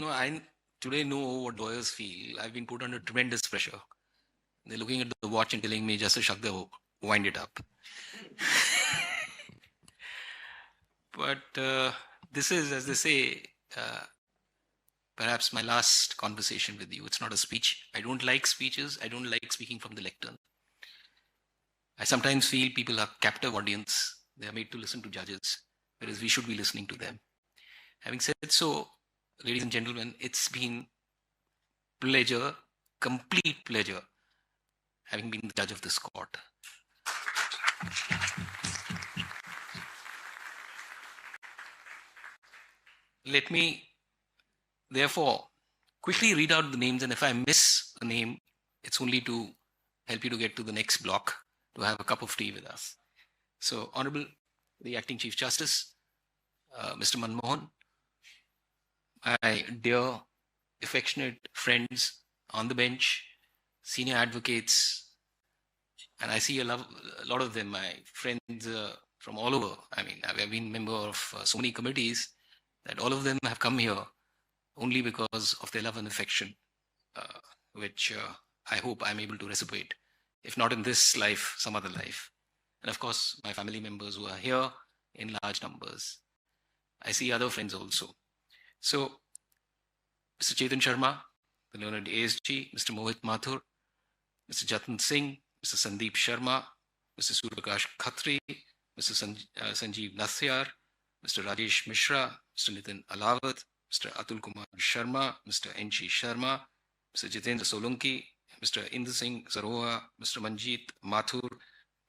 I today know what lawyers feel. I've been put under tremendous pressure. They're looking at the watch and telling me, Justice Shakder, wind it up. But this is, as they say, perhaps my last conversation with you. It's not a speech. I don't like speeches. I don't like speaking from the lectern. I sometimes feel people are captive audience. They are made to listen to judges, whereas we should be listening to them. Having said so, ladies and gentlemen, it's been pleasure, complete pleasure, having been the judge of this court. Let me, therefore, quickly read out the names, and if I miss a name, it's only to help you to get to the next block to have a cup of tea with us. So, Honorable the Acting Chief Justice, Mr. Manmohan, my dear, affectionate friends on the bench, senior advocates, and I see a lot of them, my friends from all over. I mean, I've been member of so many committees that all of them have come here only because of their love and affection, which I hope I'm able to reciprocate, if not in this life, some other life. And of course, my family members who are here in large numbers. I see other friends also. So, Mr. Chetan Sharma, the learned ASG, Mr. Mohit Mathur, Mr. Jatan Singh, Mr. Sandeep Sharma, Mr. Surprakash Khatri, Mr. Sanjeev Nathyar, Mr. Rajesh Mishra, Mr. Nitin Alawat, Mr. Atul Kumar Sharma, Mr. N.G. Sharma, Mr. Jitendra Solanki, Mr. Inder Singh Saroha, Mr. Manjeet Mathur,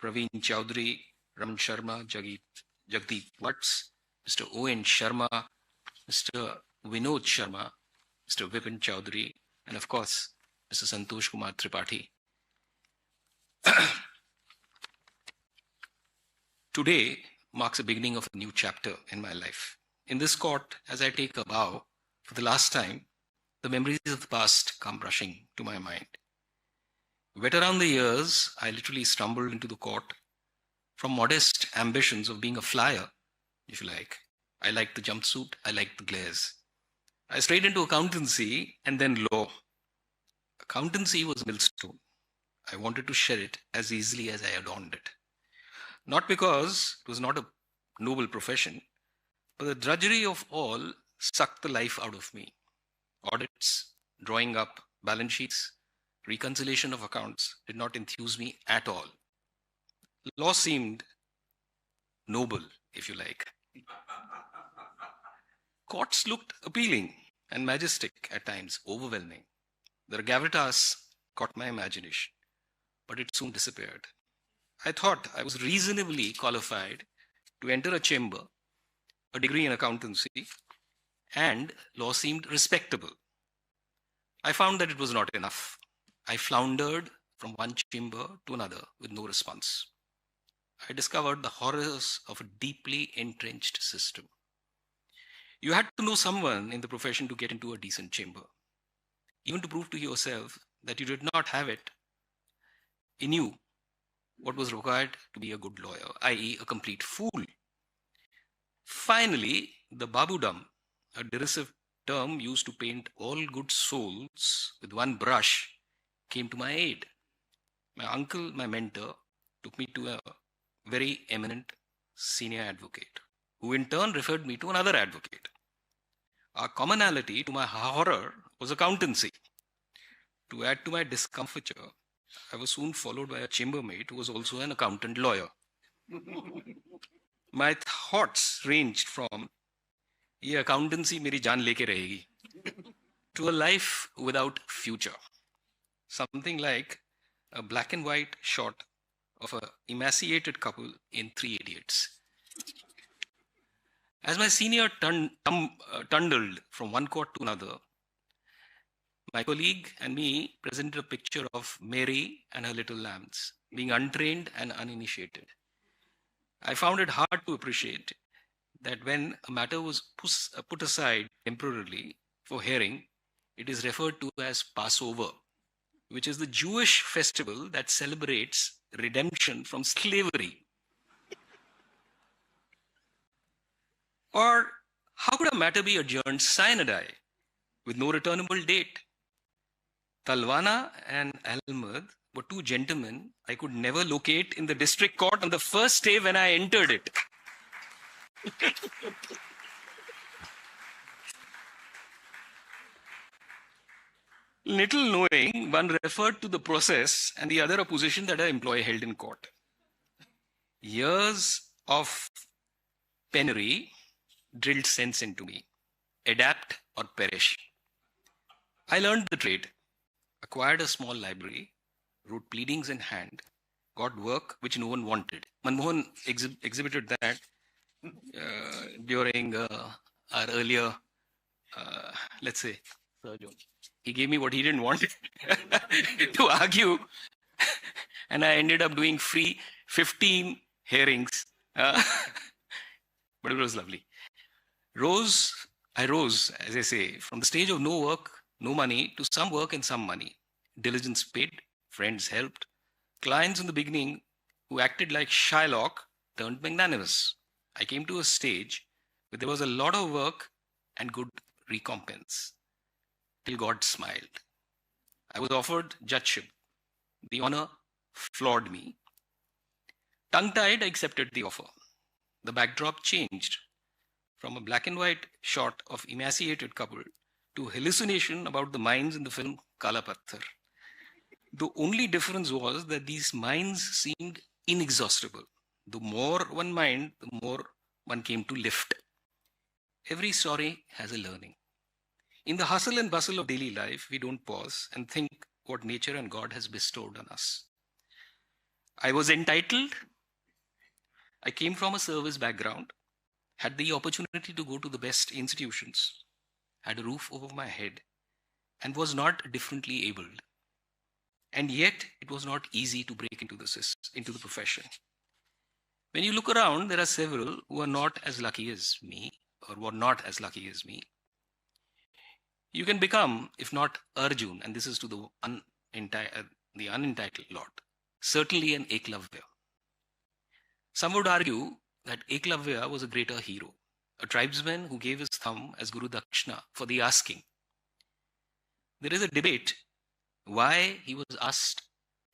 Praveen Chowdhury, Raman Sharma, Jagdeep Watts, Mr. O.N. Sharma, Mr. Vinod Sharma, Mr. Vipin Chowdhury, and of course, Mr. Santosh Kumar Tripathi. Today marks the beginning of a new chapter in my life. In this court, as I take a bow for the last time, the memories of the past come rushing to my mind. Wet around the years, I literally stumbled into the court from modest ambitions of being a flyer, if you like. I liked the jumpsuit, I liked the glares. I strayed into accountancy and then law. Accountancy was a millstone. I wanted to share it as easily as I adorned it. Not because it was not a noble profession, but the drudgery of all sucked the life out of me. Audits, drawing up balance sheets, reconciliation of accounts did not enthuse me at all. Law seemed noble, if you like. Courts looked appealing and majestic at times, overwhelming. The gravitas caught my imagination, but it soon disappeared. I thought I was reasonably qualified to enter a chamber, a degree in accountancy, and law seemed respectable. I found that it was not enough. I floundered from one chamber to another with no response. I discovered the horrors of a deeply entrenched system. You had to know someone in the profession to get into a decent chamber, even to prove to yourself that you did not have it in you what was required to be a good lawyer, i.e. a complete fool. Finally, the babudam, a derisive term used to paint all good souls with one brush, came to my aid. My uncle, my mentor, took me to a very eminent senior advocate, who in turn referred me to another advocate. Our commonality, to my horror, was accountancy. To add to my discomfiture, I was soon followed by a chambermaid who was also an accountant lawyer. My thoughts ranged from, "Ye accountancy meri jaan leke rahegi," to a life without future. Something like a black and white shot of an emaciated couple in Three Idiots. As my senior tundled from one court to another, my colleague and me presented a picture of Mary and her little lambs, being untrained and uninitiated. I found it hard to appreciate that when a matter was put aside temporarily for hearing, it is referred to as Passover, which is the Jewish festival that celebrates redemption from slavery. Or how could a matter be adjourned sine die, with no returnable date. Talwana and Ahmed were two gentlemen I could never locate in the district court on the first day when I entered it. Little knowing, one referred to the process and the other a position that an employee held in court. Years of penury drilled sense into me. Adapt or perish. I learned the trade, acquired a small library, wrote pleadings in hand, got work which no one wanted. Manmohan exhibited that during our earlier, let's say, he gave me what he didn't want to argue, and I ended up doing free 15 hearings, but it was lovely. I rose, as I say, from the stage of no work, no money, to some work and some money. Diligence paid, friends helped. Clients in the beginning who acted like Shylock turned magnanimous. I came to a stage where there was a lot of work and good recompense, till God smiled. I was offered judgeship. The honor floored me. Tongue-tied, I accepted the offer. The backdrop changed from a black and white shot of emaciated couple to hallucination about the mines in the film Kala Patthar. The only difference was that these mines seemed inexhaustible. The more one mined, the more one came to lift. Every story has a learning. In the hustle and bustle of daily life, we don't pause and think what nature and God has bestowed on us. I was entitled. I came from a service background, had the opportunity to go to the best institutions, had a roof over my head, and was not differently abled. And yet, it was not easy to break into the profession. When you look around, there are several who are not as lucky as me, or were not as lucky as me. You can become, if not Arjun, and this is to the unentitled lot, certainly an Eklavya. Some would argue that Eklavya was a greater hero, a tribesman who gave his thumb as Guru Dakshina for the asking. There is a debate why he was asked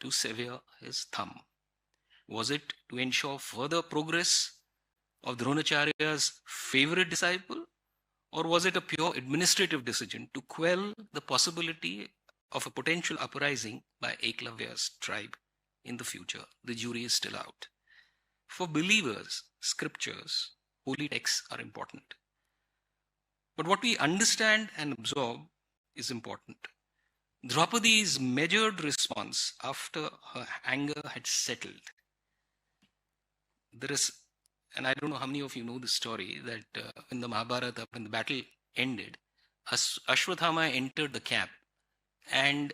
to sever his thumb. Was it to ensure further progress of Dronacharya's favorite disciple, or was it a pure administrative decision to quell the possibility of a potential uprising by Eklavya's tribe in the future? The jury is still out. For believers, scriptures, holy texts are important. But what we understand and absorb is important. Draupadi's measured response after her anger had settled. There is, and I don't know how many of you know the story, that when the Mahabharata, when the battle ended, Ashwathama entered the camp and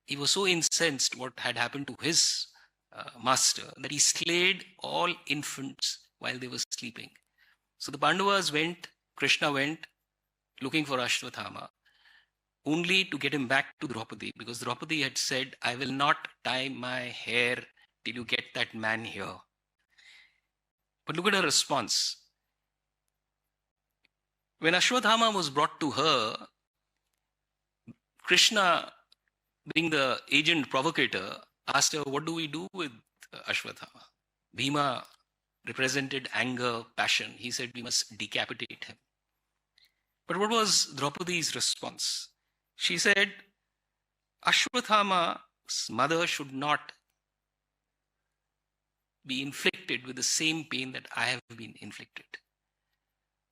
he was so incensed what had happened to his master that he slayed all infants while they were sleeping. So the Pandavas went, Krishna went looking for Ashwathama, only to get him back to Draupadi, because Draupadi had said, I will not tie my hair till you get that man here. But look at her response. When Ashwathama was brought to her, Krishna, being the agent provocator, asked her, what do we do with Ashwathama? Bhima represented anger, passion. He said, we must decapitate him. But what was Draupadi's response? She said, Ashwathama's mother should not be inflicted with the same pain that I have been inflicted.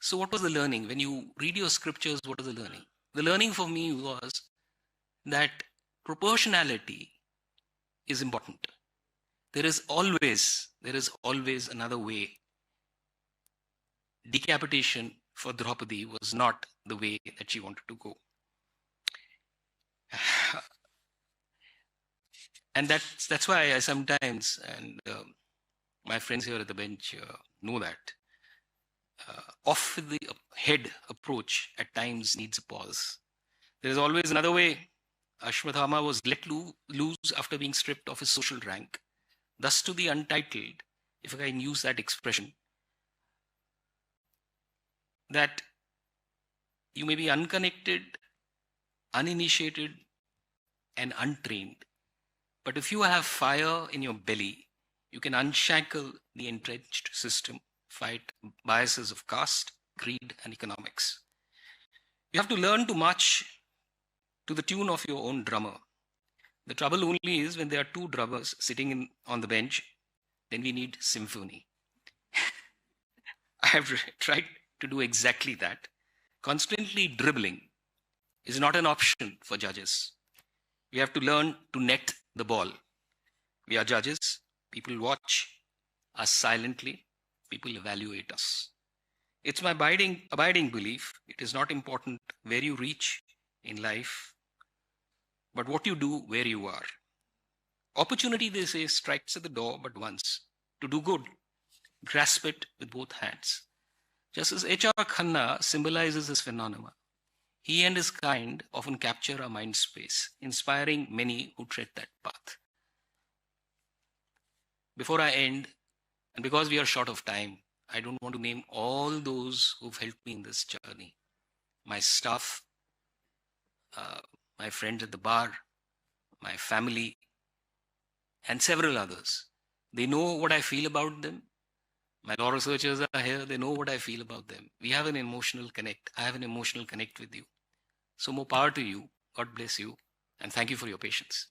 So what was the learning? When you read your scriptures, what was the learning? The learning for me was that proportionality is important. There is always another way. Decapitation for Draupadi was not the way that she wanted to go. And that's why I sometimes, and my friends here at the bench know that, off the head approach at times needs a pause. There is always another way. Ashwathama was let loose after being stripped of his social rank. Thus to the untitled, if I can use that expression, that you may be unconnected uninitiated and untrained. But if you have fire in your belly, you can unshackle the entrenched system, fight biases of caste, greed, and economics. You have to learn to march to the tune of your own drummer. The trouble only is when there are two drummers sitting on the bench, then we need symphony. I have tried to do exactly that. Constantly dribbling is not an option for judges. We have to learn to net the ball. We are judges. People watch us silently. People evaluate us. It's my abiding belief. It is not important where you reach in life, but what you do where you are. Opportunity, they say, strikes at the door but once. To do good, grasp it with both hands. Just as H.R. Khanna symbolizes this phenomenon, he and his kind often capture our mind space, inspiring many who tread that path. Before I end, and because we are short of time, I don't want to name all those who've helped me in this journey. My staff, my friends at the bar, my family, and several others. They know what I feel about them. My law researchers are here. They know what I feel about them. We have an emotional connect. I have an emotional connect with you. So more power to you. God bless you. And thank you for your patience.